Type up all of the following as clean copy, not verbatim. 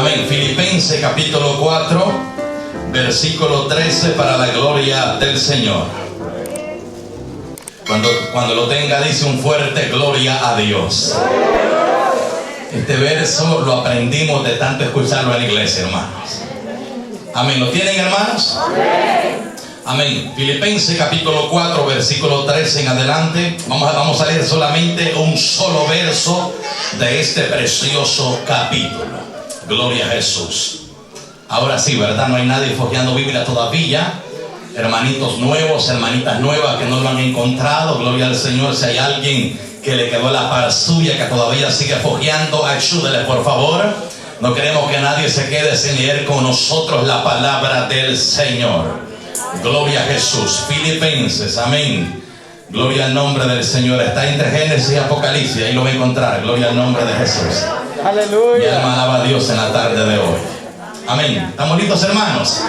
Amén. Filipenses capítulo 4, versículo 13, para la gloria del Señor. Cuando lo tenga, dice un fuerte gloria a Dios. Este verso lo aprendimos de tanto escucharlo en la iglesia, hermanos. Amén. ¿Lo tienen, hermanos? Amén. Filipenses capítulo 4, versículo 13 en adelante. Vamos a leer solamente un solo verso de este precioso capítulo. Gloria a Jesús. Ahora sí, ¿verdad? No hay nadie fojeando Biblia todavía. Hermanitos nuevos, hermanitas nuevas que no lo han encontrado. Gloria al Señor. Si hay alguien que le quedó la par suya, que todavía sigue fojeando, ayúdele, por favor. No queremos que nadie se quede sin leer con nosotros la palabra del Señor. Gloria a Jesús. Filipenses, amén. Gloria al nombre del Señor. Está entre Génesis y Apocalipsis, ahí lo va a encontrar. Gloria al nombre de Jesús. Aleluya. Mi alma alaba a Dios en la tarde de hoy. Amén. ¿Estamos listos, hermanos?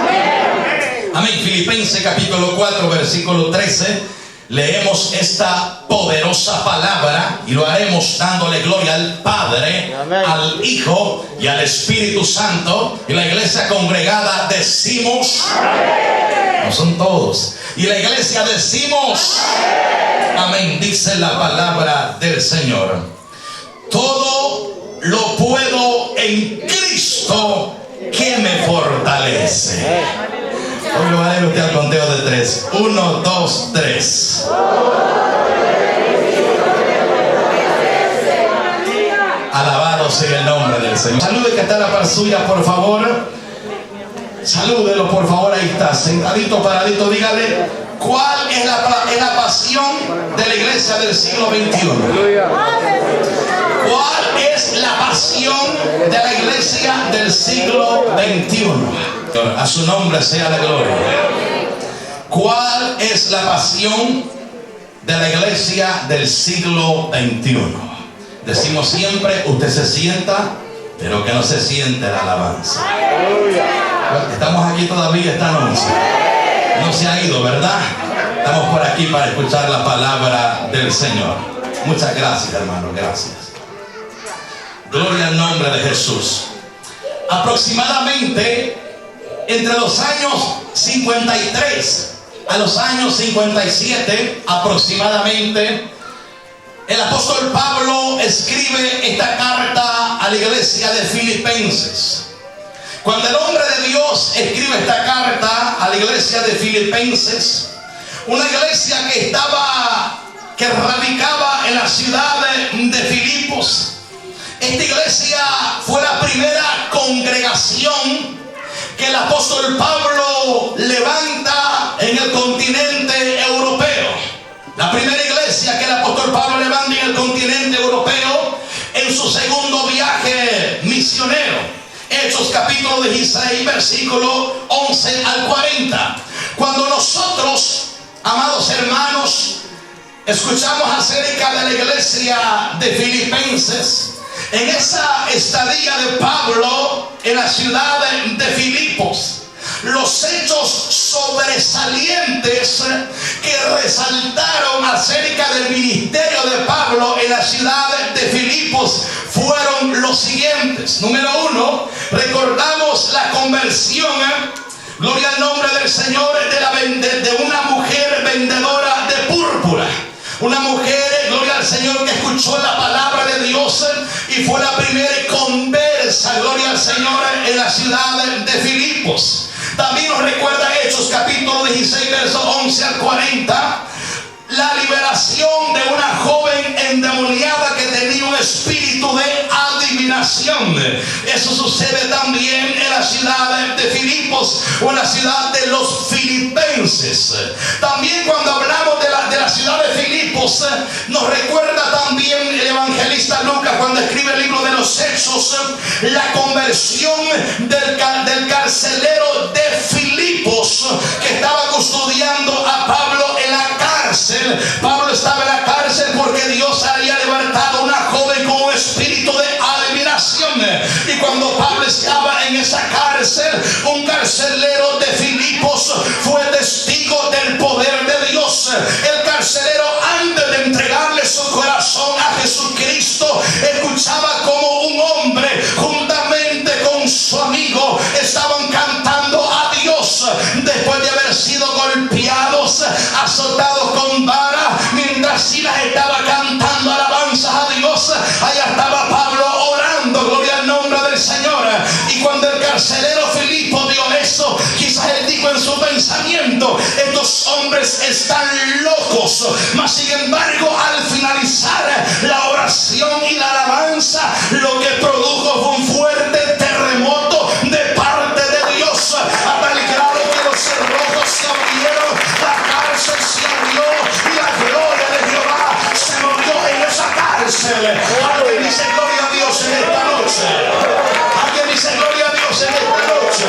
Amén. Filipenses capítulo 4, versículo 13. Leemos esta poderosa palabra y lo haremos dándole gloria al Padre, amén, al Hijo y al Espíritu Santo. Y la iglesia congregada decimos amén. No son todos. Y la iglesia decimos amén. Dice la palabra del Señor: todo lo puedo en Cristo que me fortalece. Hoy lo va a leer usted al conteo de 3. 1, 2, 3. Alabado sea el nombre del Señor. Salude que está la par suya, por favor. Salúdelo, por favor. Ahí está, sentadito, paradito. Dígale, ¿cuál es la pasión de la iglesia del siglo XXI? ¿Cuál es la pasión de la iglesia del siglo XXI? A su nombre sea la gloria. ¿Cuál es la pasión de la iglesia del siglo XXI? Decimos siempre, usted se sienta, pero que no se siente la alabanza. Estamos aquí todavía esta noche. No se ha ido, ¿verdad? Estamos por aquí para escuchar la palabra del Señor. Muchas gracias, hermano, gracias. Gloria al nombre de Jesús. Aproximadamente entre los años 53 a los años 57 aproximadamente, el apóstol Pablo escribe esta carta a la iglesia de Filipenses. Cuando el hombre de Dios escribe esta carta a la iglesia de Filipenses, una iglesia que radicaba en la ciudad de Filipos. Esta iglesia fue la primera congregación que el apóstol Pablo levanta en el continente europeo. La primera iglesia que el apóstol Pablo levanta en el continente europeo en su segundo viaje misionero. Hechos capítulo 16, versículo 11 al 40. Cuando nosotros, amados hermanos, escuchamos acerca de la iglesia de Filipenses, en esa estadía de Pablo en la ciudad de Filipos, los hechos sobresalientes que resaltaron acerca del ministerio de Pablo en la ciudad de Filipos fueron los siguientes. Número 1, recordamos la conversión, gloria al nombre del Señor, de una mujer vendedora de púrpura. Una mujer, gloria al Señor, que escuchó la palabra de Dios y fue la primera conversa, gloria al Señor, en la ciudad de Filipos. También nos recuerda Hechos capítulo 16, versos 11 al 40, la liberación de una joven endemoniada que tenía un espíritu de adivinación. Eso sucede también en la ciudad de Filipos o en la ciudad de los filipenses. También cuando hablamos de la ciudad de Filipos, nos recuerda también el evangelista Lucas cuando escribe el libro de los Hechos, la conversión del carcelero de Filipos que estaba custodiando a Pablo en la cárcel. Pablo estaba en la cárcel porque Dios había levantado a una joven con un espíritu de adivinación. Y cuando Pablo estaba en esa cárcel, un carcelero de Filipos fue testigo del poder de Dios. El carcelero, antes de entregarle su corazón a Jesucristo, escuchaba como un hombre juntamente con su carcelero Filipo vio eso, quizás él dijo en su pensamiento: estos hombres están locos. Mas sin embargo, al finalizar la oración y la alabanza, lo que produjo fue un fuerte terremoto de parte de Dios, a tal grado que los cerrojos se abrieron, la cárcel se abrió y la gloria de Jehová se movió en esa cárcel. Alguien dice gloria a Dios en esta noche. Alguien dice gloria a Dios en esta noche.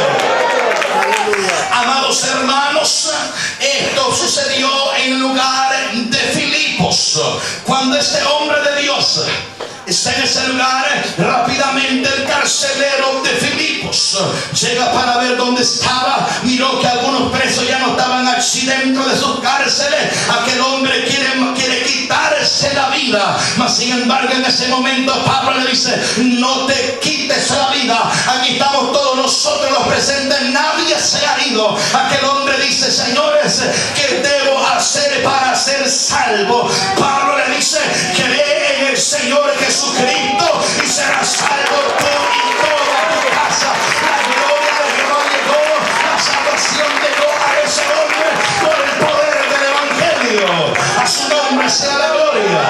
Amados hermanos, esto sucedió en el lugar de Filipos. Cuando este hombre de Dios está en ese lugar, rápidamente el carcelero de Filipos llega para ver dónde estaba. Miró que algunos presos ya no estaban allí dentro de sus cárceles. Aquel hombre quiere quitarse la vida. Mas sin embargo, en ese momento Pablo le dice: no te quites la vida. Aquí estamos todos nosotros los presentes, nadie se ha ido. Aquel hombre dice: señores, ¿qué debo hacer para ser salvo? Pablo le dice: cree en el Señor Jesucristo y serás salvo tú y toda tu casa. La gloria de Jehová llegó, la salvación llegó a ese hombre por el poder del Evangelio. A su nombre sea la gloria.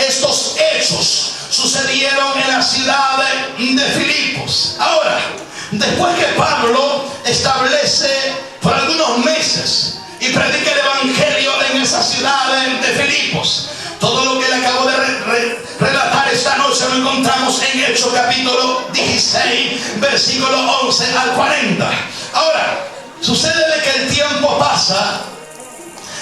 Estos hechos sucedieron en la ciudad de Filipos. Ahora, después que Pablo establece por algunos meses y predica el Evangelio en esa ciudad de Filipos, todo lo que le acabo de relatar esta noche lo encontramos en Hechos capítulo 16, versículo 11 al 40. Ahora, sucede que el tiempo pasa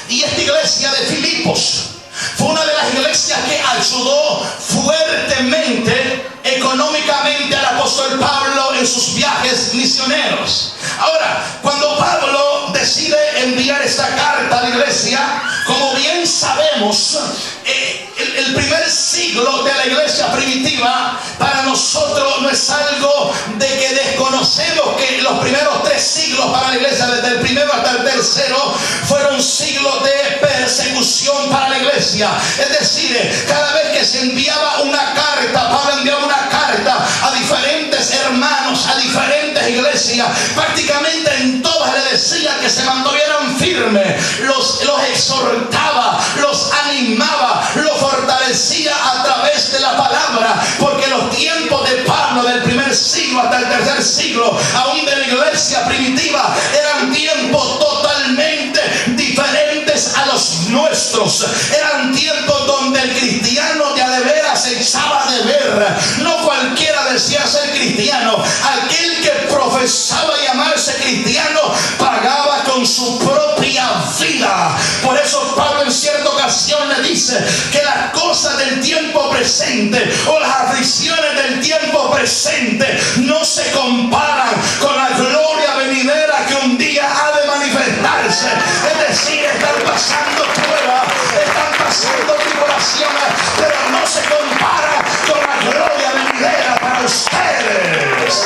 y esta iglesia de Filipos fue una de las iglesias que ayudó fuertemente económicamente al apóstol Pablo en sus viajes misioneros. Ahora, cuando Pablo decide enviar esta carta a la iglesia, como bien sabemos, el primer siglo de la iglesia primitiva para nosotros no es algo de que desconocemos, que los primeros 3 siglos para la iglesia, desde el primero hasta el tercero, fueron siglos de persecución para la iglesia. Es decir, cada vez que se enviaba una carta, Pablo enviaba una carta a diferentes hermanos, a diferentes iglesias, prácticamente en todas le decía que se mantuvieran firmes, los exhortaba, los animaba, los fortalecía a través de la palabra, porque los tiempos de Pablo del primer siglo hasta el tercer siglo, aún de la iglesia primitiva, eran tiempos totalmente diferentes a los nuestros. Eran tiempos donde el cristiano de a de veras se echaba de ver. No cualquiera decía ser cristiano. Aquel que profesaba llamarse cristiano pagaba con su propia vida. Por eso Pablo en cierta ocasión le dice que las cosas del tiempo presente o las aflicciones del tiempo presente no se comparan con la gloria venidera que un día ha de manifestarse. Es decir, están pasando pruebas, están pasando tribulaciones, pero no se compara con la gloria venidera para ustedes.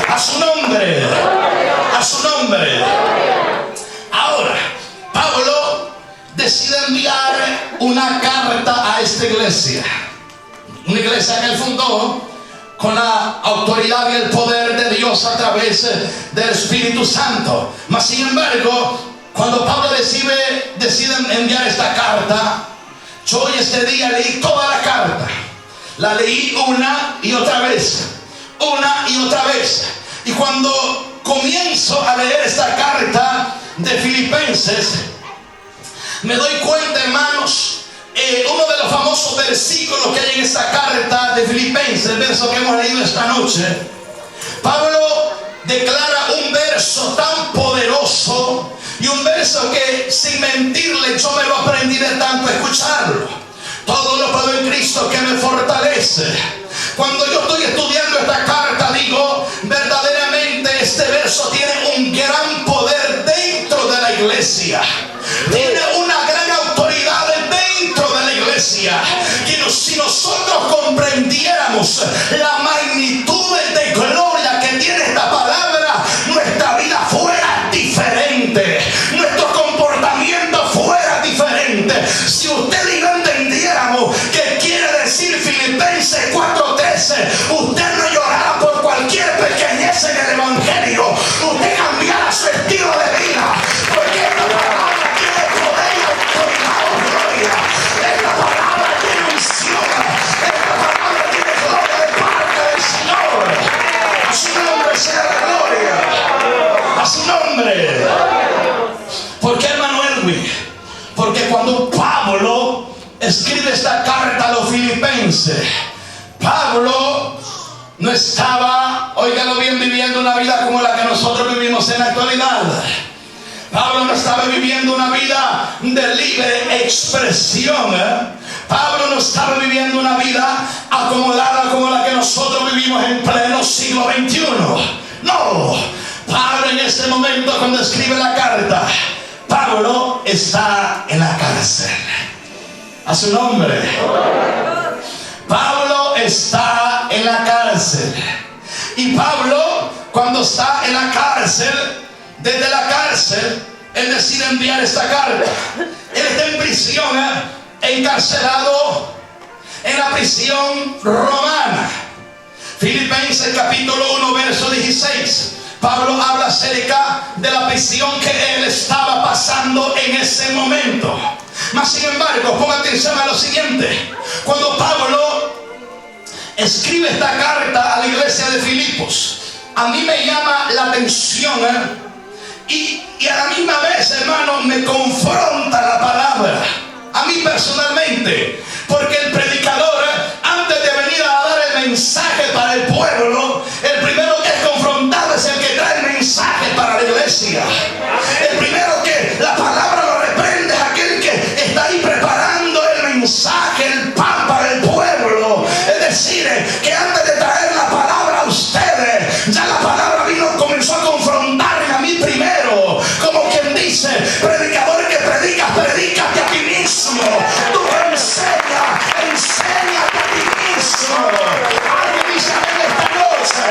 A su nombre, a su nombre. Ahora, Pablo decide enviar una carta a esta iglesia, una iglesia que él fundó con la autoridad y el poder de Dios a través del Espíritu Santo. Mas sin embargo, cuando Pablo decide enviar esta carta, yo hoy este día leí toda la carta. La leí una y otra vez, una y otra vez. Y cuando comienzo a leer esta carta de Filipenses, me doy cuenta, hermanos, uno de los famosos versículos que hay en esta carta de Filipenses, el verso que hemos leído esta noche. Pablo declara un verso tan poderoso y un verso que, sin mentirle, yo me lo aprendí de tanto escucharlo. Todo lo puedo en Cristo que me fortalece. Cuando yo estoy estudiando esta carta, digo, verdaderamente este verso tiene un gran poder dentro de la iglesia. Tiene una gran autoridad dentro de la iglesia. Que si nosotros comprendiéramos la magnitud de gloria que tiene esta palabra, nuestra vida fuera diferente, nuestro comportamiento fuera diferente. Si usted y yo entendiéramos que quiere decir Filipenses 4:13, usted no llorará por cualquier Filipenses, Pablo no estaba, óigalo bien, viviendo una vida como la que nosotros vivimos en la actualidad. Pablo no estaba viviendo una vida de libre expresión. Pablo no estaba viviendo una vida acomodada como la que nosotros vivimos en pleno siglo XXI. No, Pablo en ese momento, cuando escribe la carta, Pablo está en la cárcel. A su nombre. Pablo está en la cárcel. Y Pablo, cuando está en la cárcel, desde la cárcel, él decide enviar esta carta. Él está en prisión, encarcelado en la prisión romana. Filipenses capítulo 1 verso 16. Pablo habla acerca de la prisión que él estaba pasando en ese momento. Mas sin embargo, ponga atención a lo siguiente. Cuando Pablo escribe esta carta a la iglesia de Filipos, a mí me llama la atención, y a la misma vez, hermano, me confronta la palabra a mí personalmente, porque el predicador, antes de venir a dar el mensaje para el pueblo, el primero que es confrontado es el que trae el mensaje para la iglesia. El primero que la palabra lo reprende es aquel que está ahí preparando el mensaje, el pan para el pueblo. Es decir, que antes de traer la palabra a ustedes, ya la palabra comenzó a confrontarme a mí primero. Como quien dice, predicador que predicas, predícate a ti mismo. Tú enséñate a ti mismo. Alguien dice amén esta noche.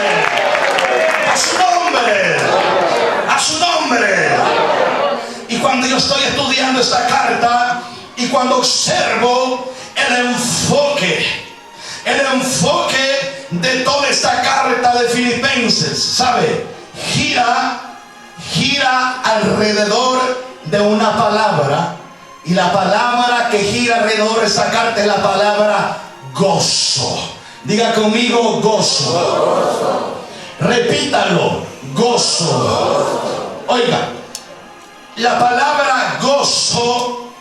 A su nombre. A su nombre. Y cuando yo estoy estudiando esta carta y cuando observo el enfoque de toda esta carta de Filipenses, ¿sabe? Gira alrededor de una palabra, y la palabra que gira alrededor de esta carta es la palabra gozo. Diga conmigo, gozo. Repítalo, gozo. Oiga, la palabra gozo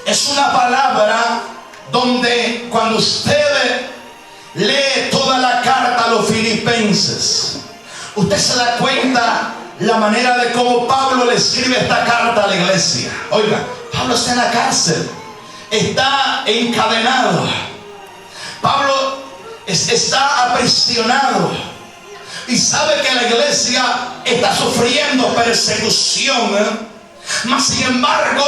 es una palabra donde cuando usted lee toda la carta a los Filipenses, usted se da cuenta la manera de cómo Pablo le escribe esta carta a la iglesia. Oiga, Pablo está en la cárcel, está encadenado, Pablo está aprisionado y sabe que la iglesia está sufriendo persecución. Mas sin embargo,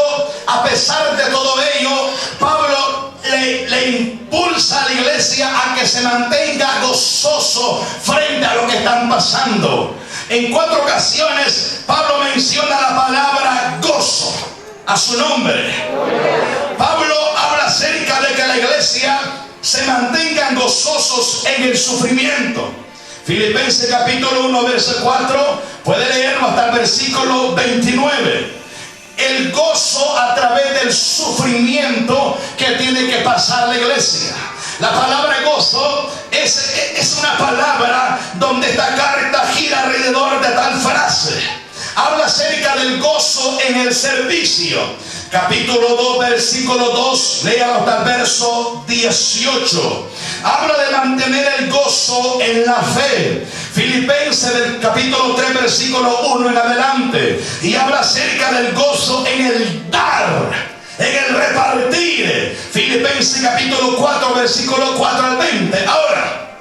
a pesar de todo ello, Pablo le impulsa a la iglesia a que se mantenga gozoso frente a lo que están pasando. En 4 ocasiones Pablo menciona la palabra gozo. A su nombre. Pablo habla acerca de que la iglesia se mantengan gozosos en el sufrimiento. Filipenses capítulo 1 verso 4, puede leerlo hasta el versículo 29. El gozo a través del sufrimiento que tiene que pasar la iglesia. La palabra gozo es una palabra donde esta carta gira alrededor de tal frase. Habla acerca del gozo en el servicio. Capítulo 2, versículo 2, léalo hasta el verso 18. Habla de mantener el gozo en la fe. Filipenses del capítulo 3, versículo 1 en adelante. Y habla acerca del gozo en el dar, en el repartir. Filipenses capítulo 4, versículo 4 al 20. Ahora,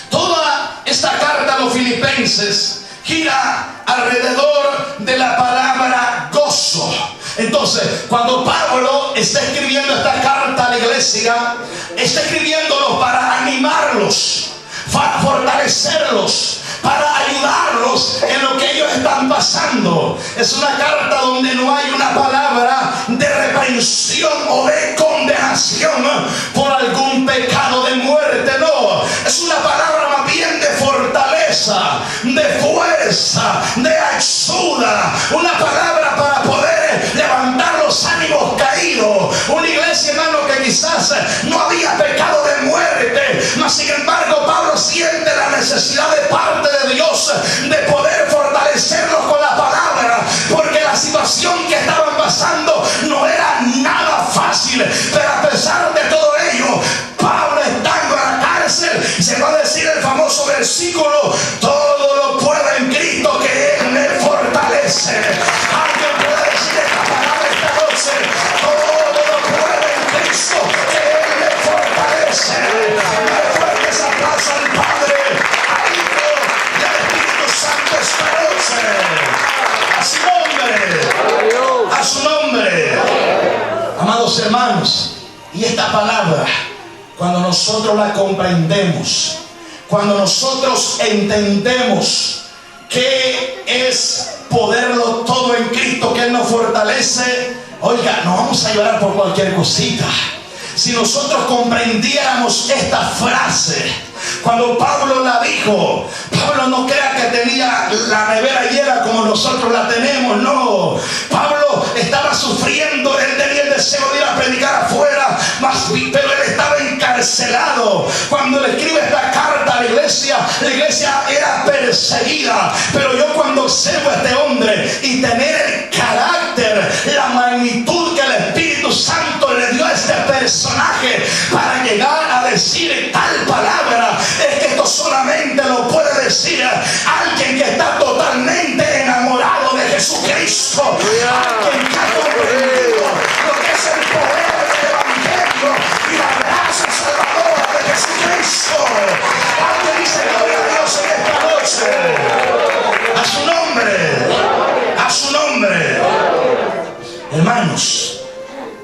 toda esta carta a los Filipenses gira alrededor de la palabra gozo. Entonces, cuando Pablo está escribiendo esta carta a la iglesia, está escribiéndolo para animarlos, para fortalecerlos, para ayudarlos en lo que ellos están pasando. Es una carta donde no hay una palabra de reprensión o de condenación por algún pecado de muerte. No, es una palabra más bien de fortaleza, de fuerza, de ayuda. Una palabra para poder levantar los ánimos caídos. Una iglesia, hermano, que quizás no había pecado de muerte, mas sin embargo Pablo siente la necesidad de parte de Dios de poder fortalecerlos con la palabra, porque la situación que estaban pasando no era nada fácil. Pero a pesar de todo ello, va a decir el famoso versículo: todo lo puedo en Cristo que Él me fortalece. Alguien puede decir esta palabra esta noche: todo lo puedo en Cristo que Él me fortalece. Dale fuerte esa aplauso al Padre, al Hijo y al Espíritu Santo esta noche. A su nombre, a su nombre. Amados hermanos, y esta palabra, cuando nosotros la comprendemos, cuando nosotros entendemos que es poderlo todo en Cristo que Él nos fortalece, oiga, no vamos a llorar por cualquier cosita. Si nosotros comprendiéramos esta frase, cuando Pablo la dijo, Pablo no crea que tenía la nevera llena como nosotros la tenemos, no. Pablo estaba sufriendo, él tenía el deseo de ir a predicar afuera, pero él estaba encarcelado. Cuando le escribe esta carta a la iglesia era perseguida. Pero yo cuando observo a este hombre y tener el carácter, la magnitud que el Espíritu Santo le dio a este personaje para llegar a decir tal palabra, es que esto solamente lo puede decir alguien que está totalmente enamorado de Jesucristo, alguien que ha comprendido lo que es el poder del Evangelio y la gracia salvadora de Jesucristo. Alguien dice gloria a Dios en esta noche. A su nombre, a su nombre. Hermanos,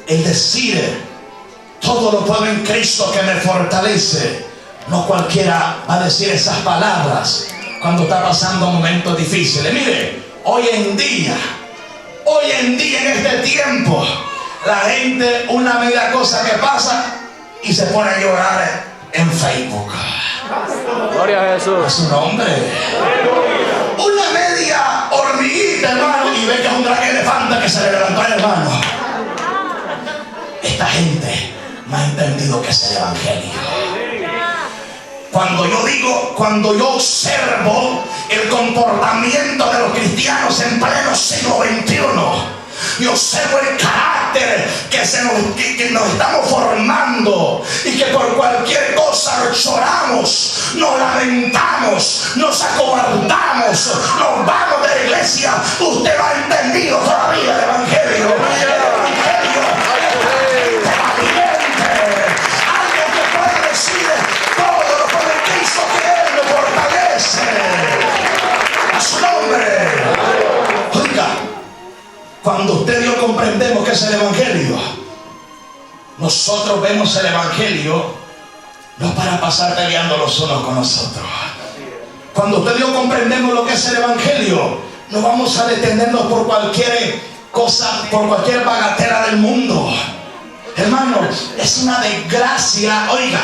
el decir todo lo puedo en Cristo que me fortalece, no cualquiera va a decir esas palabras cuando está pasando momentos difíciles. Mire, hoy en día en este tiempo, la gente, una media cosa que pasa y se pone a llorar en Facebook. Gloria a Jesús. A su nombre. Una media hormiguita, hermano, y ve que es un gran elefante que se le levantó al hermano. Esta gente no ha entendido que es el Evangelio. Cuando yo observo el comportamiento de los cristianos en pleno siglo XXI, yo observo el carácter que nos estamos formando, y que por cualquier cosa lloramos, nos lamentamos, nos acobardamos, nos vamos de la iglesia. Usted no ha entendido todavía el Evangelio. A su nombre. Oiga, cuando usted y yo comprendemos que es el Evangelio, nosotros vemos el Evangelio no para pasar peleando los unos con los otros. Cuando usted y yo comprendemos lo que es el Evangelio, no vamos a detenernos por cualquier cosa, por cualquier bagatela del mundo. Hermano, es una desgracia, oiga,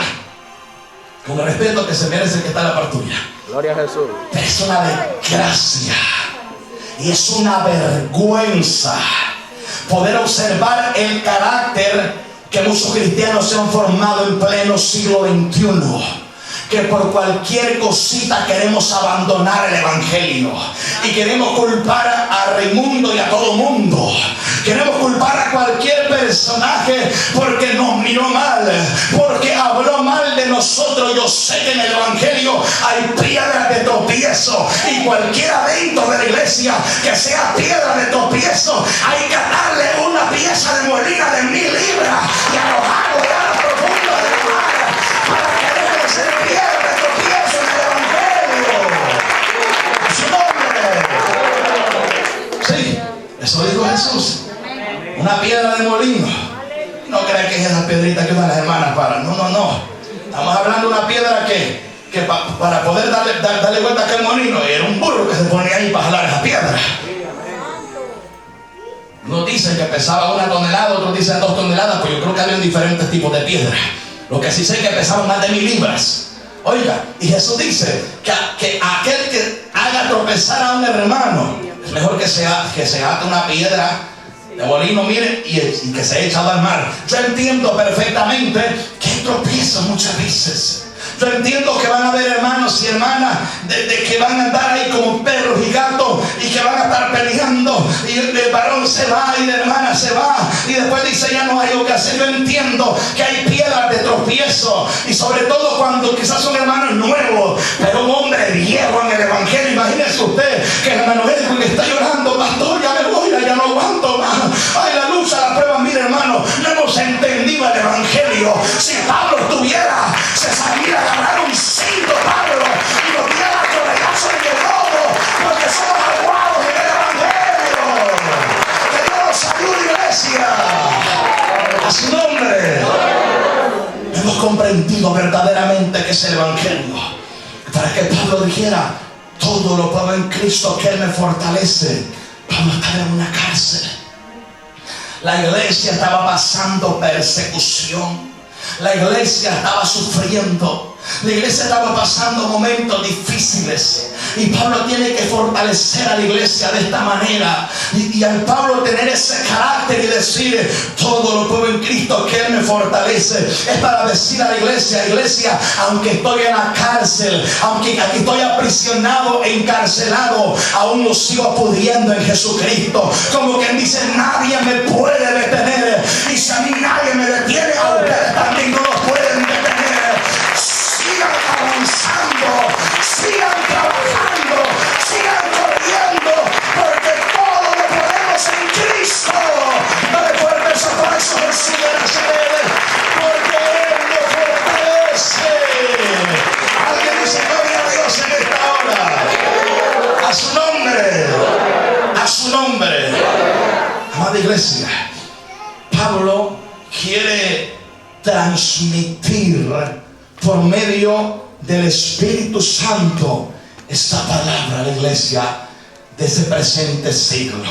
con el respeto que se merece el que está en la par tuya. Gloria a Jesús. Es una desgracia y es una vergüenza poder observar el carácter que muchos cristianos se han formado en pleno siglo XXI. Que por cualquier cosita queremos abandonar el Evangelio y queremos culpar a Raimundo y a todo mundo. Queremos culpar a cualquier personaje porque nos miró mal, porque habló mal de nosotros. Yo sé que en el Evangelio hay piedras de tropiezo, y cualquiera dentro de la iglesia que sea piedra de tropiezo, hay que darle una pieza de molina de 1000 libras y arrojarlo de la profunda de la mar para que deje de ser piedra de tropiezo en el Evangelio. Su nombre. Sí, eso dijo Jesús. Una piedra de molino. No crean que es esa piedrita que usan las hermanas para. No. Estamos hablando de una piedra que para poder darle vuelta a aquel molino, era un burro que se ponía ahí para jalar esa piedra. Unos dicen que pesaba 1 tonelada, otros dicen 2 toneladas, pues yo creo que había diferentes tipos de piedra. Lo que sí sé es que pesaban más de 1000 libras. Oiga, y Jesús dice que aquel que haga tropezar a un hermano, es mejor que se ate una piedra de molino, mire, y que se echa al mar. Yo entiendo perfectamente que hay tropiezos muchas veces. Yo entiendo que van a haber hermanos y hermanas de que van a andar ahí como perros y gatos y que van a estar peleando, y el varón se va y la hermana se va y después dice ya no hay algo que hacer. Yo entiendo que hay piedras de tropiezo, y sobre todo cuando quizás son hermanos nuevos, pero un hombre viejo en el evangelio. Imagínese usted que el hermano Edwin está llorando: pastor, ya me voy, ya no aguanto más, ay, la lucha, la prueba. Mire, hermano, no hemos entendido el evangelio. Si Pablo estuviera, se saliera a agarrar un cinto, Pablo, y lo tirara a colegazo en el lodo, porque somos aguados en el evangelio. Que Dios nos ayude, iglesia. A su nombre. Hemos comprendido verdaderamente que es el evangelio, para que Pablo dijera: todo lo puedo en Cristo que Él me fortalece. Pablo estaba en una cárcel. La iglesia estaba pasando persecución. La iglesia estaba sufriendo. La iglesia estaba pasando momentos difíciles. Y Pablo tiene que fortalecer a la iglesia de esta manera. Y al Pablo tener ese carácter y decir: todo lo puedo en Cristo que Él me fortalece, es para decir a la iglesia: iglesia, aunque estoy en la cárcel, aunque aquí estoy aprisionado, encarcelado, aún lo sigo pudiendo en Jesucristo. Como quien dice: nadie me puede detener. Y si a mí nadie me detiene, a ustedes también no lo pueden detener. Sigan avanzando, sigan trabajando, sigan corriendo, porque todo lo podemos en Cristo. Dale fuerte ese aplauso a Jesús de Nazaret, porque Él nos fortalece. Alguien dice: gloria a Dios en esta hora. A su nombre, a su nombre. Amada iglesia, Pablo quiere transmitir por medio del Espíritu Santo esta palabra a la iglesia de ese presente siglo.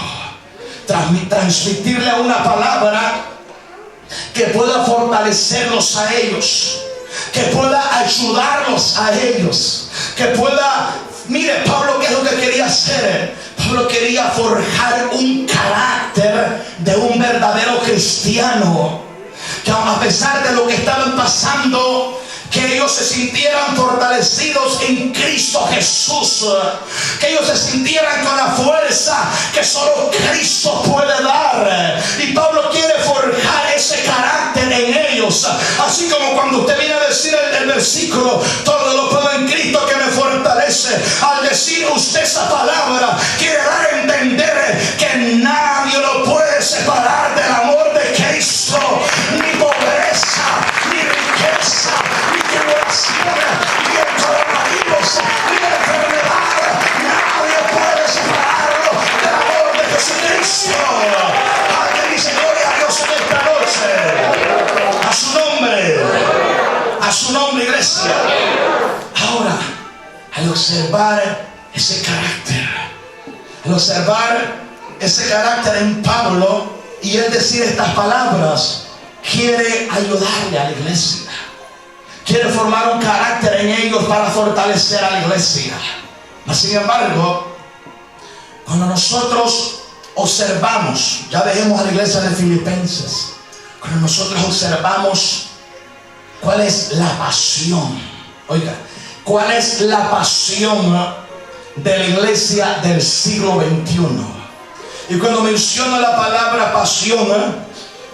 Transmitirle una palabra que pueda fortalecerlos a ellos, que pueda ayudarlos a ellos, que pueda... Mire, Pablo, ¿qué es lo que quería hacer? Pablo quería forjar un carácter de un verdadero cristiano, que a pesar de lo que estaban pasando, que ellos se sintieran fortalecidos en Cristo Jesús, que ellos se sintieran con la fuerza que solo Cristo puede dar. Y Pablo quiere forjar ese carácter en ellos, así como cuando usted viene a decir el versículo: todo lo puedo en Cristo que me fortalece. Al decir usted esa palabra, quiere dar a entender que nadie lo puede separar del amor de Cristo, ni pobreza, ni riqueza, ni tribulación, ni el coronavirus, ni la enfermedad. Nadie puede separarlo del amor de Jesucristo. Alguien dice: gloria a Dios en esta noche. A su nombre, a su nombre, iglesia. Ahora, al observar ese carácter, al observar ese carácter en Pablo y él decir estas palabras, quiere ayudarle a la iglesia, quiere formar un carácter en ellos para fortalecer a la iglesia. Mas sin embargo, cuando nosotros observamos, ya dejemos a la iglesia de Filipenses, cuando nosotros observamos cuál es la pasión, oiga, cuál es la pasión de la iglesia del siglo XXI. Y cuando menciono la palabra pasión,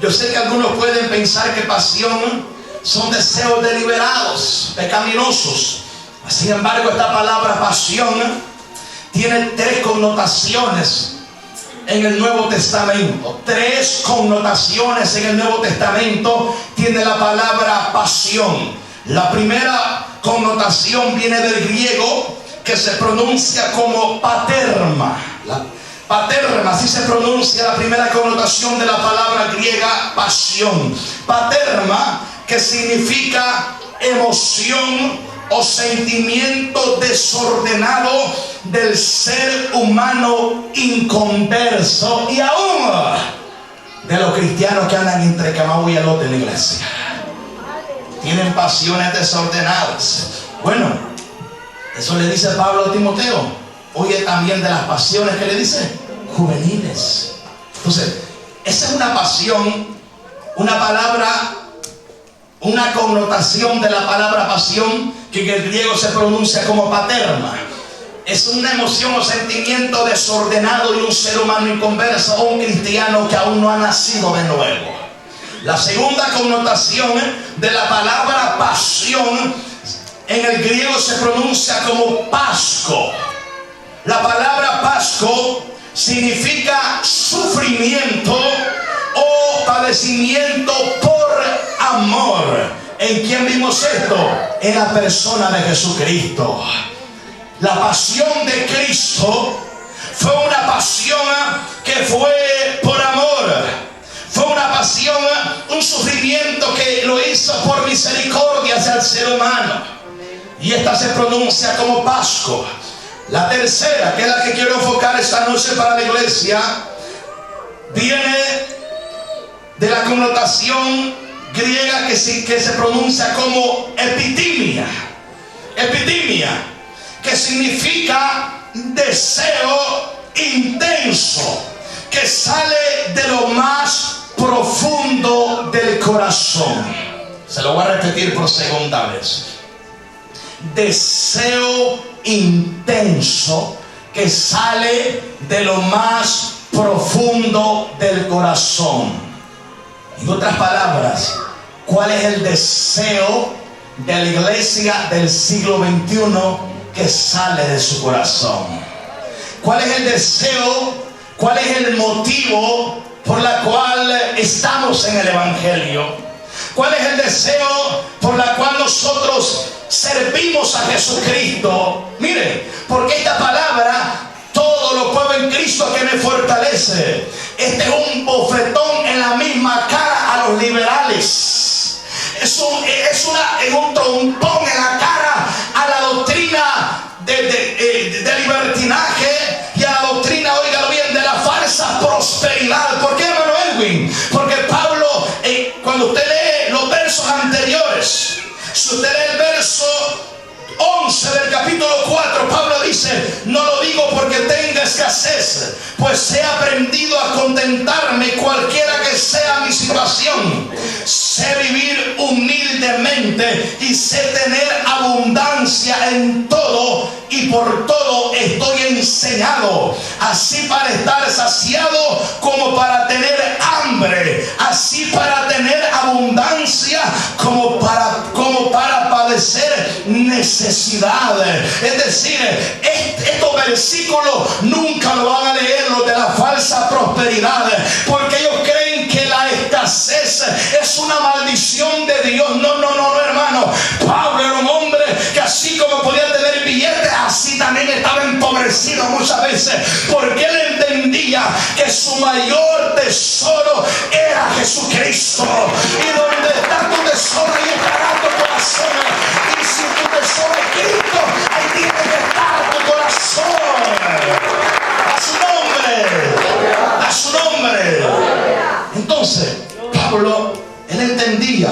yo sé que algunos pueden pensar que pasión son deseos deliberados, pecaminosos. Sin embargo, esta palabra pasión tiene tres connotaciones en el Nuevo Testamento. Tres connotaciones en el Nuevo Testamento tiene la palabra pasión. La primera connotación viene del griego, que se pronuncia como paterma. Paterma, así se pronuncia la primera connotación de la palabra griega pasión. Paterma, que significa emoción o sentimiento desordenado del ser humano inconverso, y aún de los cristianos que andan entre Camagüey y elote en la iglesia. Tienen pasiones desordenadas. Bueno, eso le dice Pablo a Timoteo. Oye también de las pasiones que le dice juveniles. Entonces, esa es una pasión, una palabra, una connotación de la palabra pasión que en el griego se pronuncia como paterma. Es una emoción o sentimiento desordenado de un ser humano inconverso o un cristiano que aún no ha nacido de nuevo. La segunda connotación de la palabra pasión en el griego se pronuncia como pasco. La palabra pasco significa sufrimiento o padecimiento por amor. ¿En quién vimos esto? En la persona de Jesucristo. La pasión de Cristo fue una pasión que fue por amor. Fue una pasión, un sufrimiento que lo hizo por misericordia hacia el ser humano. Y esta se pronuncia como pasco. La tercera, que es la que quiero enfocar esta noche para la iglesia, viene de la connotación griega que se pronuncia como epitimia. Epitimia, que significa deseo intenso, que sale de lo más profundo del corazón. Se lo voy a repetir por segunda vez. Deseo intenso que sale de lo más profundo del corazón. En otras palabras, ¿cuál es el deseo de la iglesia del siglo XXI que sale de su corazón? ¿Cuál es el deseo? ¿Cuál es el motivo por la cual estamos en el Evangelio? ¿Cuál es el deseo por la cual nosotros servimos a Jesucristo? Mire, porque esta palabra, todo lo puedo en Cristo que me fortalece. Este es un bofetón en la misma cara a los liberales. Es un trompón en la cara a la doctrina de libertinaje y a la doctrina, óigalo bien, de la falsa prosperidad. ¿Por qué, hermano Edwin? Porque Pablo, cuando usted lee los versos anteriores, si usted lee el verso 11 del capítulo 4, Pablo dice: no lo digo porque tenga escasez, pues he aprendido a contentarme cualquiera que sea mi situación. Sé vivir humildemente y sé tener abundancia en todo, y por todo estoy enseñado, así para estar saciado como para tener hambre, así para tener abundancia como para padecer necesidad. Es decir, estos versículos nunca lo van a leer los de la falsa prosperidad, porque ellos creen que la escasez es una maldición de Dios. No, hermano. Pablo era un hombre que, así como podía tener billetes, así también estaba empobrecido muchas veces, porque él entendía que su mayor tesoro era Jesucristo. Y donde está tu tesoro, ahí estará tu corazón. Y si tu tesoro es Cristo, ahí tiene que estar tu corazón. A su nombre. Entonces, Pablo, él entendía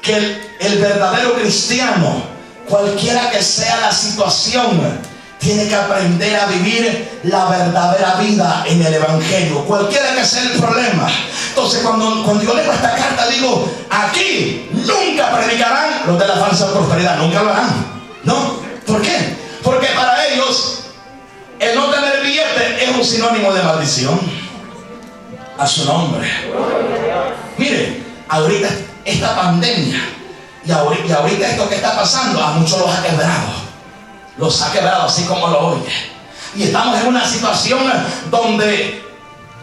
que el verdadero cristiano, cualquiera que sea la situación, tiene que aprender a vivir la verdadera vida en el Evangelio, cualquiera que sea el problema. Entonces, cuando yo leo esta carta, digo: aquí nunca predicarán los de la falsa prosperidad, nunca lo harán. ¿No? ¿Por qué? Porque para ellos el no tener billete es un sinónimo de maldición. A su nombre. Mire, ahorita esta pandemia y ahorita esto que está pasando, a muchos los ha quebrado, así como lo oye. Y estamos en una situación donde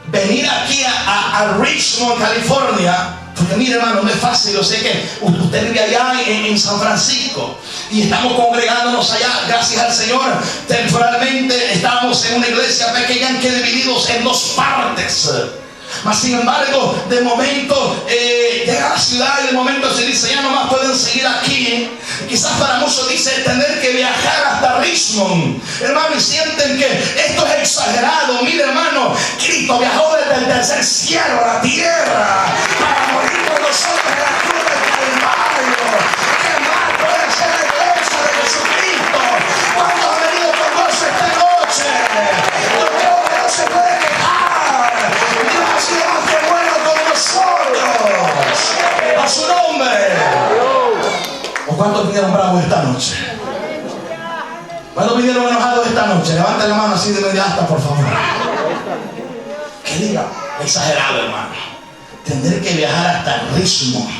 venir aquí a Richmond, California, porque mire, hermano, no es fácil. Yo sé que usted vive allá en San Francisco y estamos congregándonos allá, gracias al Señor. Temporalmente estábamos en una iglesia pequeña que divididos en dos partes. Mas sin embargo, de momento llega a la ciudad y de momento se dice: ya nomás pueden seguir aquí. Quizás para muchos dice tener que viajar hasta Richmond, hermano, y sienten que esto es exagerado. Mire, hermano, Cristo viajó desde el tercer cielo a la tierra para morir por nosotros en la cruz del Calvario. ¿Qué más puede ser la iglesia de Jesucristo? ¿Cuántos han venido con gozo esta noche? Yo creo que no se puede quejar. Dios ha sido más que bueno con nosotros. A su nombre. ¿O cuántos vinieron bravos esta noche? ¿Cuántos vinieron enojados esta noche? Levanten la mano así de inmediata, por favor. ¿Qué diga? Exagerado, hermano. Tener que viajar hasta el Ritmo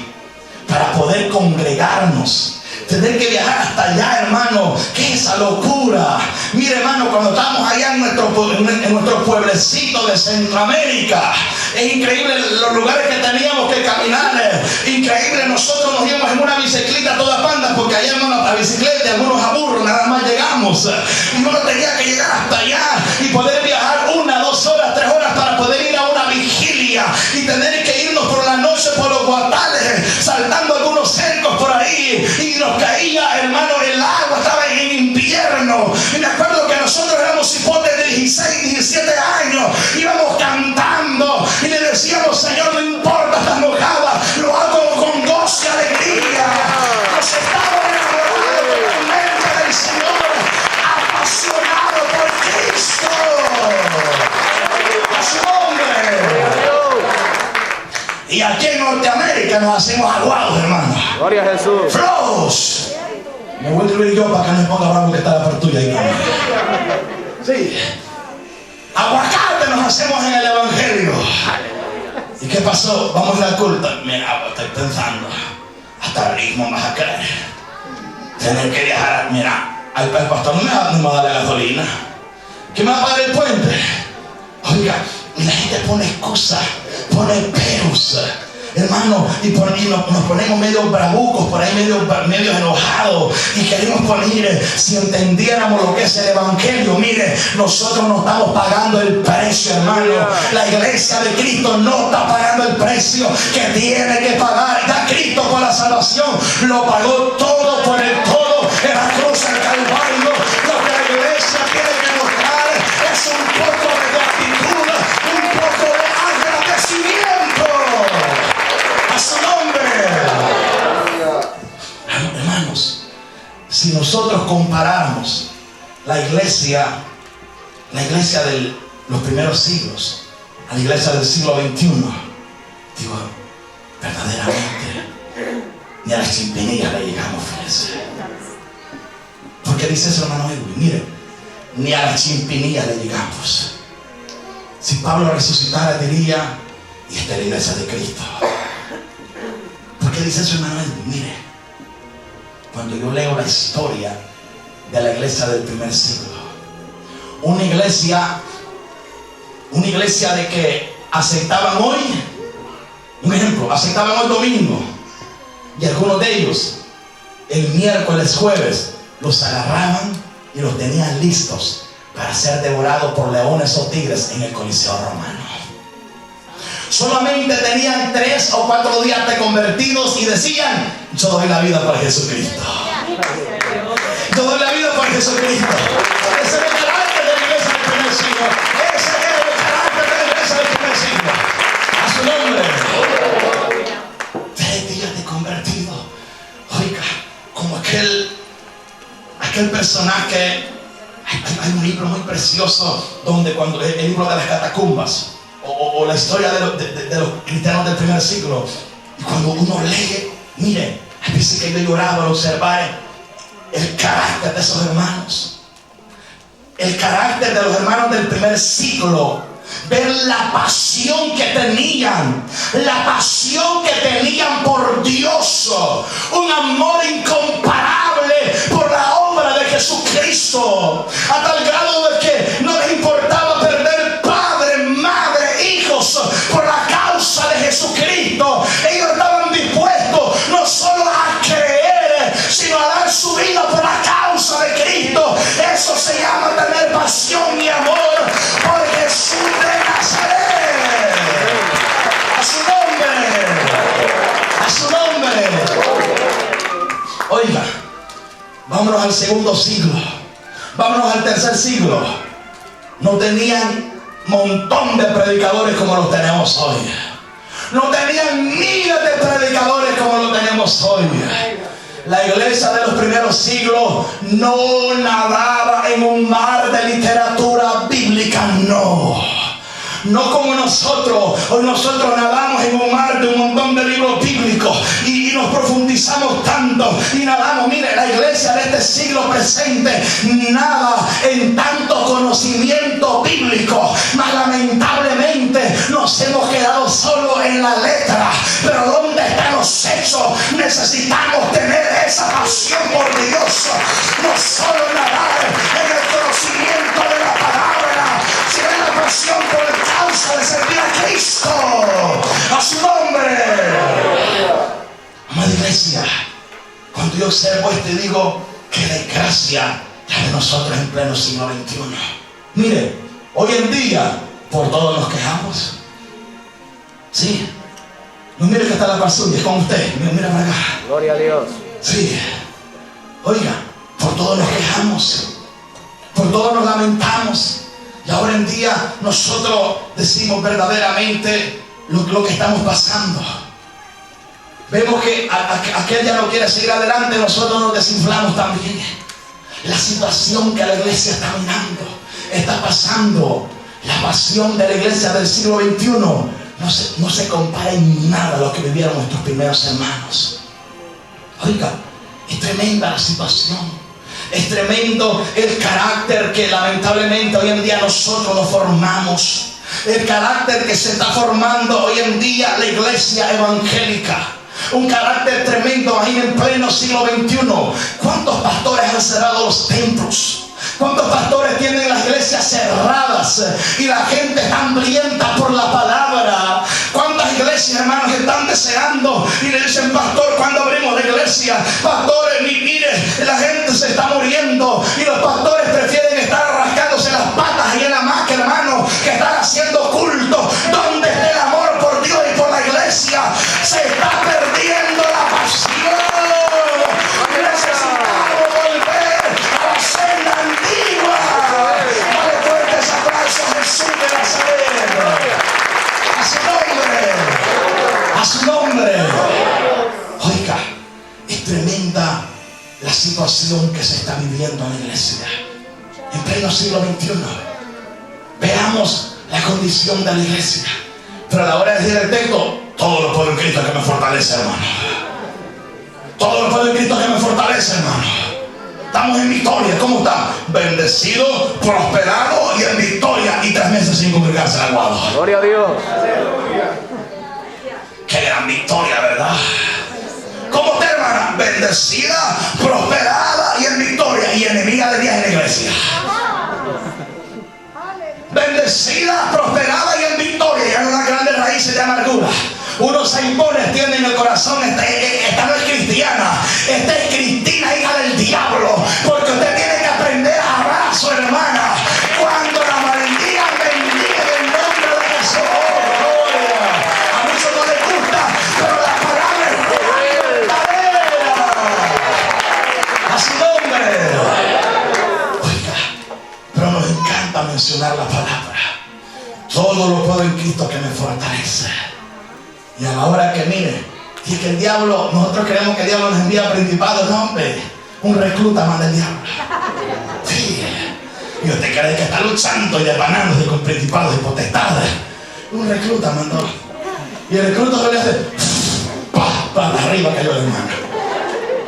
para poder congregarnos. Tener que viajar hasta allá, hermano. ¿Qué es esa locura? Mire, hermano, cuando estamos allá en nuestro pueblecito de Centroamérica, es increíble los lugares que teníamos que caminar. Increíble, nosotros nos íbamos en una bicicleta a toda banda, porque allá, hermano, a bicicleta y algunos a burro, nada más llegamos. Y uno tenía que llegar hasta allá y poder viajar 1, 2 horas, 3 horas para poder ir a una vigilia y tener que irnos por la noche por los guatales, saltando algunos cercos por ahí, y nos caía, hermano, el agua, estaba en invierno. Y me acuerdo que nosotros éramos cipotes de 16, 17 años, íbamos cantando y le decíamos: Señor, no importa, estás mojada, lo hago con gozo y alegría. Nos estamos enamorados totalmente del Señor, apasionados por Cristo. A su nombre. Y aquí en Norteamérica nos hacemos aguados, hermano. Gloria a Jesús. Flojos. Me voy a escribir yo para que no me ponga bravo que está la tuya ahí. Sí. Aguacate nos hacemos en el Evangelio. ¿Y qué pasó? Vamos a ir al culto. Mira, estoy pensando, hasta el Ritmo vas a creer. Tener que viajar. Mira, el pastor no me va a dar la gasolina. ¿Quién me va a pagar el puente? Oiga, y la gente pone excusas, pone peros, hermano, y nos ponemos medio bravucos, por ahí medio enojados, y queremos poner, si entendiéramos lo que es el Evangelio, mire, nosotros no estamos pagando el precio, hermano. La iglesia de Cristo no está pagando el precio que tiene que pagar. Ya Cristo por la salvación lo pagó todo por el todo en la cruz del Calvario. Lo que la iglesia tiene que mostrar es un poco de gratitud, un poco de agradecimiento. A su nombre. Hermanos, si nosotros comparamos la iglesia de los primeros siglos a la iglesia del siglo XXI, digo, verdaderamente ni a las chimpinillas le llegamos, fíjense. ¿Por qué dice eso, hermano Edwin? Mire, ni a las chimpinillas le llegamos. Si Pablo resucitara, diría: y esta es la iglesia de Cristo. ¿Por qué dice eso, hermano Edwin? Mire, cuando yo leo la historia de la iglesia del primer siglo, una iglesia de que aceptaban hoy, un ejemplo, aceptaban hoy domingo, y algunos de ellos el miércoles, jueves, los agarraban y los tenían listos para ser devorados por leones o tigres en el Coliseo romano. Solamente tenían 3 o 4 días de convertidos y decían: yo doy la vida por Jesucristo. Yo doy la vida por Jesucristo. Ese es el carácter de la iglesia del primer siglo. Ese es el carácter de la iglesia del primer siglo. A su nombre. 3 días de convertido. Oiga, como aquel personaje. Hay un libro muy precioso donde cuando el libro de las catacumbas, o la historia de los cristianos del primer siglo, y cuando uno lee, mire, hay veces que yo lloraba al observar el carácter de esos hermanos, el carácter de los hermanos del primer siglo, ver la pasión que tenían por Dios, un amor incomparable por la obra de Jesucristo, a tal grado de que no les importaba perder padre, madre, hijos por la causa de Jesucristo. Ellos estaban dispuestos no solo a creer, sino a dar su vida por la causa de Cristo. Eso se llama tener pasión y amor por Jesús de Nazaret. A su nombre. A su nombre. Oiga, vámonos al segundo siglo. Vámonos al tercer siglo. No tenían montón de predicadores como los tenemos hoy. No tenían miles de predicadores como lo tenemos hoy. La iglesia de los primeros siglos no nadaba en un mar de literatura bíblica, no. no como nosotros. Hoy nosotros nadamos en un mar de un montón de libros bíblicos y nos profundizamos tanto y nadamos. Mire, la iglesia de este siglo presente nada en tanto conocimiento bíblico, mas lamentablemente nos hemos quedado solo en la letra. Pero ¿dónde están los hechos? Necesitamos tener esa pasión por Dios, no solo nadar en el conocimiento de la palabra, sino en la pasión por causa de servir a Cristo, a su nombre. Amada iglesia, cuando yo observo esto y digo, qué desgracia la de nosotros en pleno siglo XXI. Mire, hoy en día por todos nos quejamos. Sí. No mire que está la paz suya, es con usted. Mira para acá. Gloria a Dios. Sí. Oiga, por todo nos quejamos, por todo nos lamentamos. Y ahora en día nosotros decimos verdaderamente lo que estamos pasando. Vemos que aquel ya no quiere seguir adelante, nosotros nos desinflamos también. La situación que la iglesia está mirando, está pasando. La pasión de la iglesia del siglo XXI no se compara en nada a lo que vivieron nuestros primeros hermanos. Oiga, es tremenda la situación. Es tremendo el carácter que lamentablemente hoy en día nosotros nos formamos. El carácter que se está formando hoy en día la iglesia evangélica. Un carácter tremendo ahí en pleno siglo XXI. ¿Cuántos pastores han cerrado los templos? ¿Cuántos pastores tienen las iglesias cerradas y la gente está hambrienta por la palabra? ¿Cuántas iglesias, hermanos, están deseando y le dicen, pastor, ¿cuándo abrimos la iglesia? Pastores, mire, la gente se está muriendo y los pastores prefieren estar rascándose las patas y en la hamaca, hermano, que están haciendo culto. ¿Dónde está el amor por Dios y por la iglesia? Se está perdiendo la pasión. Necesitamos volver a la senda antigua. Dale fuertes aplausos a Jesús de Nazaret. A su nombre. A su nombre. Oiga, es tremenda la situación que se está viviendo en la iglesia en pleno siglo XXI. Veamos la condición de la iglesia. Pero a la hora de decir el texto, todo lo puedo en Cristo que me fortalece, hermano. Todo lo puedo en Cristo que me fortalece, hermano. Estamos en victoria. ¿Cómo está? Bendecido, prosperado y en victoria. Y 3 meses sin congregarse en Aguado. Gloria a Dios. Qué gran victoria, ¿verdad? ¿Cómo está, hermana? Bendecida, prosperada y en victoria. Y enemiga de Dios en la iglesia. Bendecida, prosperada y en victoria. Y hay unas grandes raíces de amargura. Uno se impone, tiene en el corazón, esta no es cristiana, esta es Cristina, hija del diablo. Porque usted tiene que aprender a amar a su hermana. Cuando la maldiga, bendiga en el nombre de Jesús. A muchos no les gusta, pero la palabra es verdadera. A su nombre. Oiga, pero nos encanta mencionar la palabra. Todo lo puedo en Cristo que me fortalece. Y a la hora que mire, y que el diablo, nosotros creemos que el diablo nos envía principados, no, hombre, un recluta manda el diablo. Sí. Y usted cree que está luchando y depanándose con principados y potestades. Un recluta mandó. Y el recluta se le hace, para arriba cayó el hermano.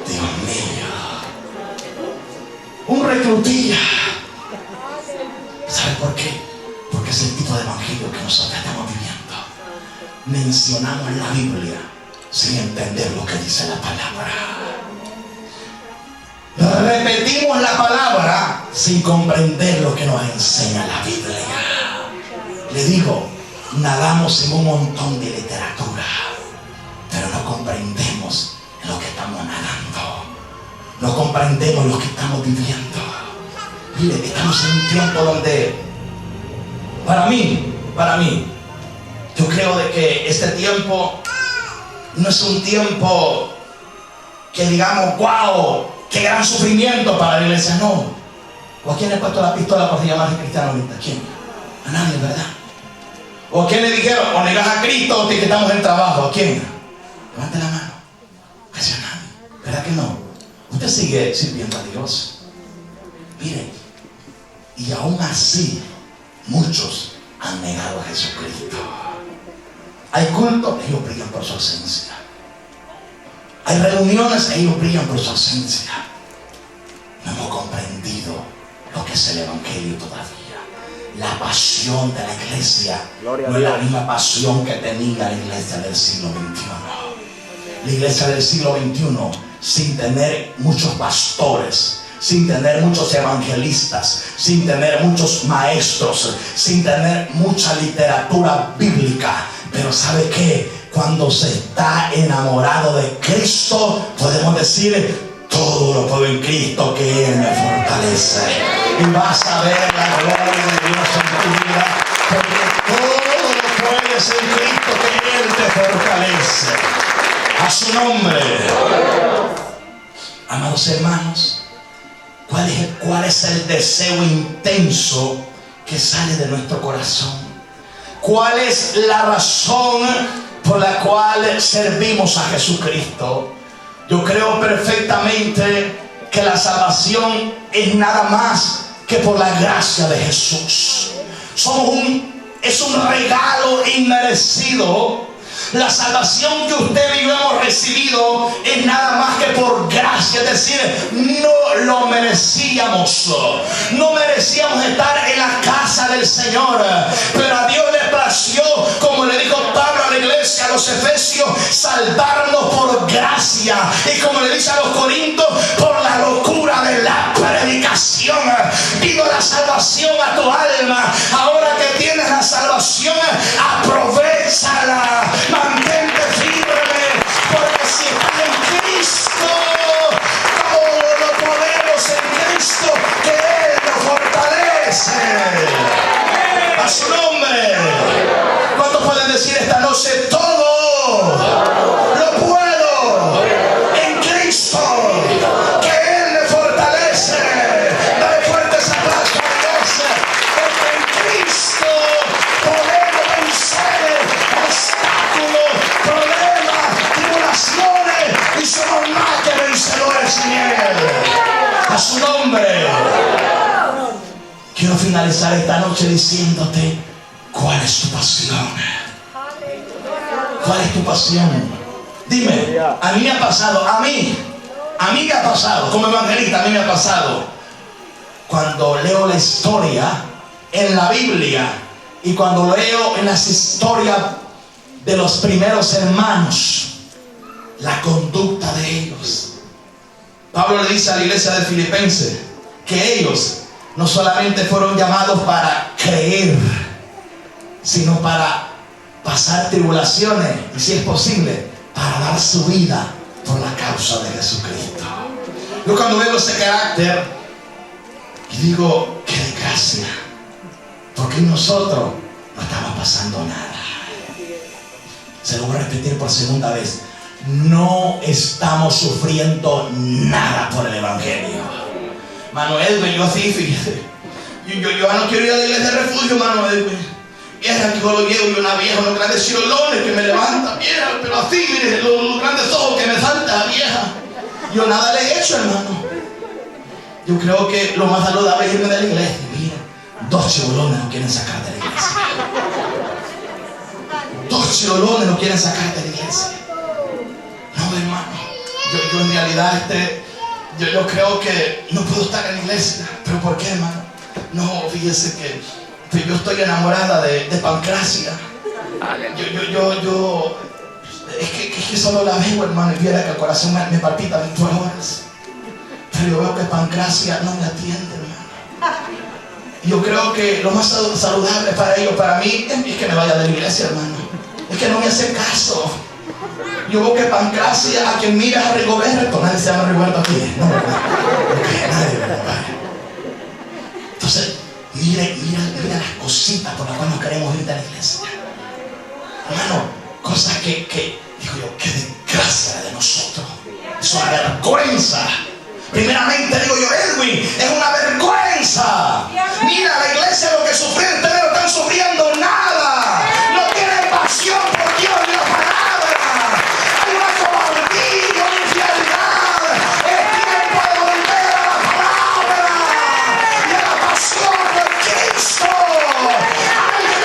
Dios mío. Un reclutilla. ¿Sabe por qué? Porque es el tipo de evangelio que nosotros estamos viviendo. Mencionamos la Biblia sin entender lo que dice la palabra. Repetimos la palabra sin comprender lo que nos enseña la Biblia. Le digo, nadamos en un montón de literatura, pero no comprendemos lo que estamos nadando. No comprendemos lo que estamos viviendo. Mire, estamos en un tiempo donde, para mí, yo creo de que este tiempo no es un tiempo que digamos, wow, qué gran sufrimiento para la iglesia, no. ¿O a quién le ha puesto la pistola por llamarse cristiano ahorita? ¿Quién? A nadie, ¿verdad? ¿O a quién le dijeron, o negas a Cristo o te quitamos el trabajo? ¿A quién? Levante la mano. Casi a nadie, ¿verdad que no? Usted sigue sirviendo a Dios. Mire, y aún así, muchos han negado a Jesucristo. Hay cultos, ellos brillan por su ausencia. Hay reuniones, ellos brillan por su ausencia. No hemos comprendido lo que es el Evangelio todavía. La pasión de la iglesia no es la misma pasión que tenía la iglesia del siglo XXI. La iglesia del siglo XXI, sin tener muchos pastores, sin tener muchos evangelistas, sin tener muchos maestros, sin tener mucha literatura bíblica, pero ¿sabe qué? Cuando se está enamorado de Cristo, podemos decir: todo lo puedo en Cristo que Él me fortalece. Y vas a ver la gloria de Dios en tu vida, porque todo lo puedes en Cristo que Él te fortalece. A su nombre. Amados hermanos, ¿cuál es el deseo intenso que sale de nuestro corazón? ¿Cuál es la razón por la cual servimos a Jesucristo? Yo creo perfectamente que la salvación es nada más que por la gracia de Jesús. Es un regalo inmerecido. La salvación que usted y yo hemos recibido es nada más que por gracia, es decir, no lo merecíamos. No merecíamos estar en la casa del Señor, pero a Dios le plació, como le dijo Pablo a la iglesia, a los Efesios, salvarnos por gracia, y como le dice a los Corintios, por la locura de la predicación. Vino la salvación a tu alma. Ahora que tienes la salvación, aprovéchala. Mantente firme, porque si estás en Cristo, todo lo podemos en Cristo, que Él nos fortalece. A su nombre. ¿Cuántos pueden decir esta noche? Todo lo puedo en Cristo, que Él me fortalece. Dale fuerte esa palabra a Dios, porque en Cristo podemos vencer obstáculos, problemas, tribulaciones, y somos más que vencedores en Él. A su nombre. Quiero finalizar esta noche diciéndote: ¿cuál es tu pasión? ¿Cuál es tu pasión? Dime. A mí me ha pasado, a mí me ha pasado, como evangelista, a mí me ha pasado, cuando leo la historia en la Biblia y cuando leo en las historias de los primeros hermanos, la conducta de ellos. Pablo le dice a la iglesia de Filipenses que ellos no solamente fueron llamados para creer, sino para pasar tribulaciones, y si es posible, para dar su vida por la causa de Jesucristo. Yo cuando veo ese carácter, y digo: qué desgracia, porque nosotros no estamos pasando nada. Se lo voy a repetir por segunda vez: no estamos sufriendo nada por el Evangelio. Manuel, yo así, fíjate, yo no quiero ir a la iglesia de refugio, Manuel. Vieja, que yo lo llevo, y una vieja, unos grandes cirolones que me levanta, vieja, pero así, mire, los grandes ojos que me salta, vieja. Yo nada le he hecho, hermano. Yo creo que lo más saludable es irme de la iglesia. Mira, 2 chirolones no quieren sacarte de la iglesia. 2 chirolones no quieren sacarte de la iglesia. No, hermano, yo en realidad yo creo que no puedo estar en la iglesia. ¿Pero por qué, hermano? No, fíjese que yo estoy enamorada de Pancracia. Es que solo la veo, hermano, y viera que el corazón me palpita 24 horas. Pero yo veo que Pancracia no me atiende, hermano. Yo creo que lo más saludable para ellos, para mí, es que me vaya de la iglesia, hermano. Es que no me hace caso. Yo veo que Pancracia, a quien mira a Rigoberto, nadie se llama Rigoberto aquí, ¿no? Okay, nadie, ¿verdad? Entonces, mira las cositas por las cuales no queremos ir a la iglesia. Hermano, cosas que digo yo, qué desgracia de nosotros. Es una vergüenza. Primeramente digo yo, Edwin, es una vergüenza. Mira, la iglesia lo que sufrieron, ustedes no están sufriendo nada. No tienen pasión por Dios ni la palabra. Hay una cobardía, una infidelidad. Es tiempo de volver a la palabra y a la pasión por Cristo. Alguien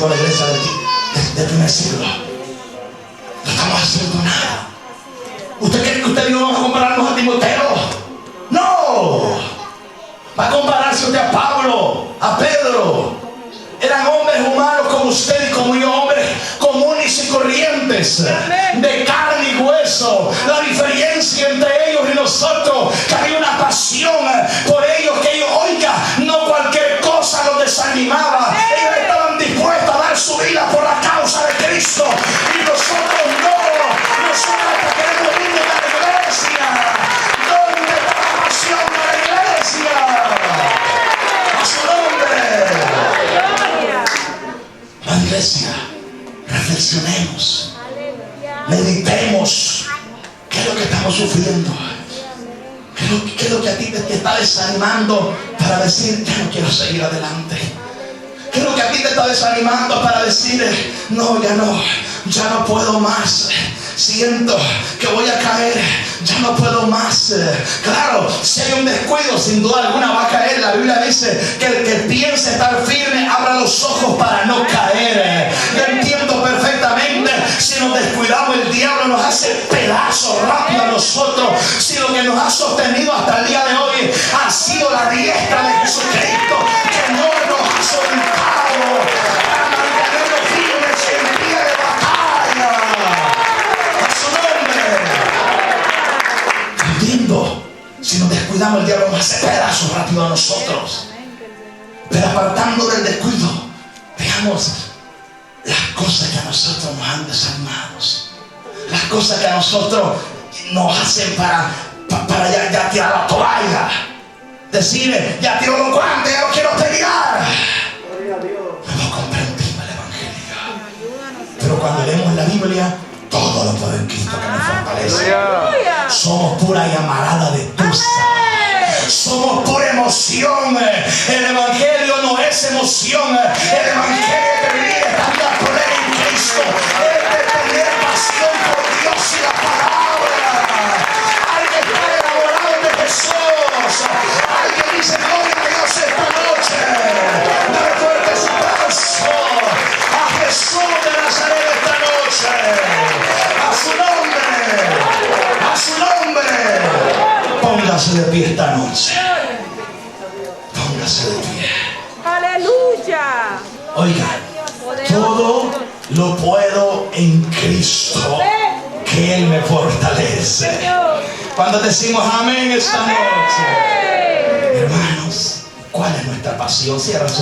con la iglesia del primer siglo. No estamos haciendo nada. ¿Usted cree que usted no va a compararnos a Timoteo? No. Va a compararse usted a Pablo, a Pedro. Eran hombres humanos como usted y como yo, hombres comunes y corrientes, de carne y hueso. La diferencia entre ellos y nosotros, que había una pasión por ellos, que ellos, oiga, no cualquier cosa los desanimaba. Ellos estaban dispuestos a dar su vida por la causa de Cristo, y nosotros no. Nosotros queremos ir a la iglesia. ¿Dónde está la pasión de la iglesia? A su nombre. La iglesia, reflexionemos, meditemos. ¿Qué es lo que estamos sufriendo? ¿Qué es lo que a ti te está desanimando para decir, ya no quiero seguir adelante? ¿Qué es lo que a ti te está desanimando para decir, no, ya no puedo más? Siento que voy a caer, ya no puedo más. Claro, si hay un descuido, sin duda alguna va a caer. La Biblia dice que el que piense estar firme, abra los ojos para no caer. Yo entiendo perfectamente, si nos descuidamos, el diablo nos hace pedazos rápido a nosotros. Si lo que nos ha sostenido hasta el día de hoy ha sido la diestra de Jesucristo, que no nos ha soltado para mantenernos firmes en día de batalla. Si nos descuidamos, el diablo nos hace pedazos rápido a nosotros. Pero apartando del descuido, veamos las cosas que a nosotros nos han desanimado, las cosas que a nosotros nos hacen para ya tirar la toalla, decir, ya tiro los guantes, ya no quiero pelear. No comprendimos el evangelio. Pero cuando leemos la Biblia, todo lo puede en Cristo que nos fortalece. Somos pura llamarada de tusa. Somos pura emoción. El evangelio no es emoción. El evangelio de vivir esta vida plena en Cristo es de tener pasión por Dios y la palabra. Hay que estar enamorado de Jesús. Alguien dice gloria a Dios esta noche. Dale fuerte su aplauso a Jesús de Nazaret esta noche. A su nombre. A su nombre. Póngase de pie esta noche. Póngase de pie. Aleluya. Oiga, todo lo puedo en Cristo, que Él me fortalece. Cuando decimos amén esta noche, hermanos, ¿cuál es nuestra pasión? Cierra sus